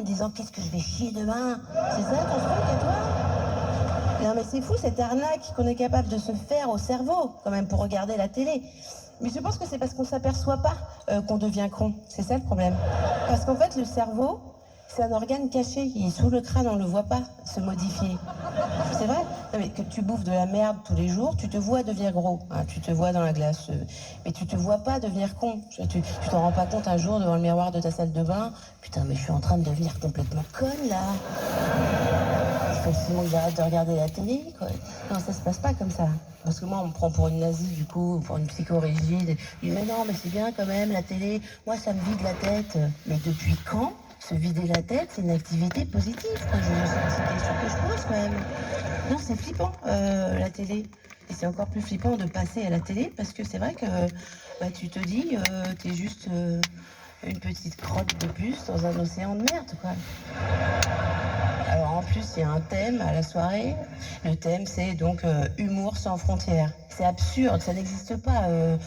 te disant qu'est-ce que je vais chier demain. C'est ça ton truc à toi? Non mais c'est fou cette arnaque qu'on est capable de se faire au cerveau quand même pour regarder la télé. Mais je pense que c'est parce qu'on s'aperçoit pas qu'on devient con. C'est ça le problème. Parce qu'en fait le cerveau, c'est un organe caché. Il est sous le crâne, on le voit pas se modifier. C'est vrai. Non, mais que tu bouffes de la merde tous les jours, tu te vois devenir gros. Hein, tu te vois dans la glace. Mais tu te vois pas devenir con. Tu t'en rends pas compte un jour devant le miroir de ta salle de bain. Putain, mais je suis en train de devenir complètement conne là. Il faut sinon que j'arrête de regarder la télé, quoi. Non, ça se passe pas comme ça. Parce que moi, on me prend pour une nazie, du coup, pour une psychorigide. Je dis, mais non, mais c'est bien quand même, la télé. Moi, ça me vide la tête. Mais depuis quand se vider la tête, c'est une activité positive, quoi. C'est une question que je pose, quand même. Non, c'est flippant, la télé. Et c'est encore plus flippant de passer à la télé, parce que c'est vrai que bah, tu te dis, t'es juste une petite crotte de puce dans un océan de merde, quoi. Alors en plus, il y a un thème à la soirée. Le thème, c'est donc humour sans frontières. C'est absurde, ça n'existe pas.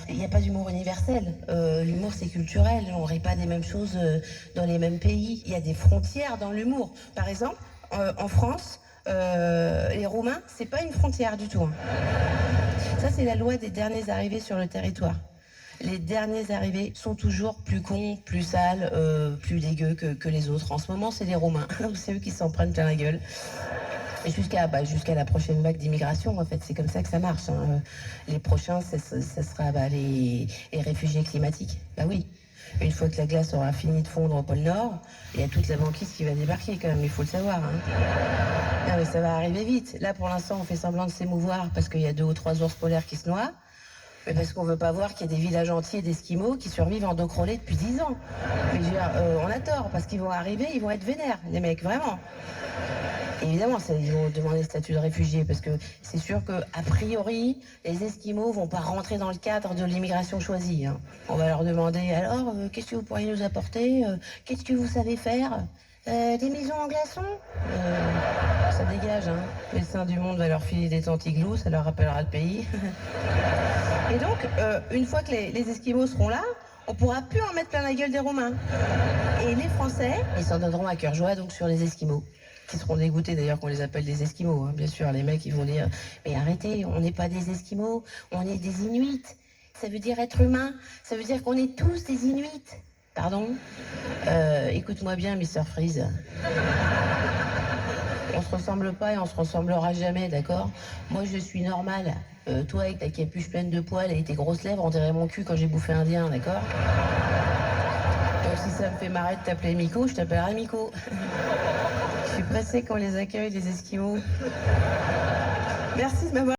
Il n'y a pas d'humour universel. L'humour, c'est culturel. On ne rit pas des mêmes choses dans les mêmes pays. Il y a des frontières dans l'humour. Par exemple, en France, les Roumains, c'est pas une frontière du tout. Hein. Ça, c'est la loi des derniers arrivés sur le territoire. Les derniers arrivés sont toujours plus cons, plus sales, plus dégueux que les autres. En ce moment, c'est les Roumains. C'est eux qui s'en prennent plein la gueule. Et jusqu'à la prochaine vague d'immigration, en fait, c'est comme ça que ça marche. Hein. Les prochains, ça sera les réfugiés climatiques. Bah oui. Une fois que la glace aura fini de fondre au pôle Nord, il y a toute la banquise qui va débarquer quand même, il faut le savoir. Hein. Non, mais ça va arriver vite. Là, pour l'instant, on fait semblant de s'émouvoir parce qu'il y a 2 ou 3 ours polaires qui se noient. Mais parce qu'on veut pas voir qu'il y a des villages entiers d'Esquimaux qui survivent en dos crawlé depuis 10 ans. Mais je veux dire, on a tort, parce qu'ils vont arriver, ils vont être vénères, les mecs, vraiment. Évidemment, ils vont demander le statut de réfugié, parce que c'est sûr que a priori, les Esquimaux vont pas rentrer dans le cadre de l'immigration choisie. Hein. On va leur demander, alors, qu'est-ce que vous pourriez nous apporter qu'est-ce que vous savez faire des maisons en glaçons ça dégage, hein. Médecins du Monde va leur filer des tantiglous, ça leur rappellera le pays. Et donc, une fois que les Esquimaux seront là, on pourra plus en mettre plein la gueule des Romains. Et les Français, ils s'en donneront à cœur joie donc sur les Esquimaux. Qui seront dégoûtés d'ailleurs qu'on les appelle des Esquimaux. Hein. Bien sûr, les mecs, ils vont dire « Mais arrêtez, on n'est pas des Esquimaux, on est des Inuits. Ça veut dire être humain, ça veut dire qu'on est tous des Inuits. » Pardon écoute-moi bien, Mr. Freeze. On se ressemble pas et on se ressemblera jamais, d'accord? Moi, je suis normale. Toi, avec ta capuche pleine de poils et tes grosses lèvres, on dirait mon cul quand j'ai bouffé indien, d'accord? Si ça me fait marrer de t'appeler Miko, je t'appellerai Miko. Je suis pressée qu'on les accueille, les Esquimaux. Merci de m'avoir...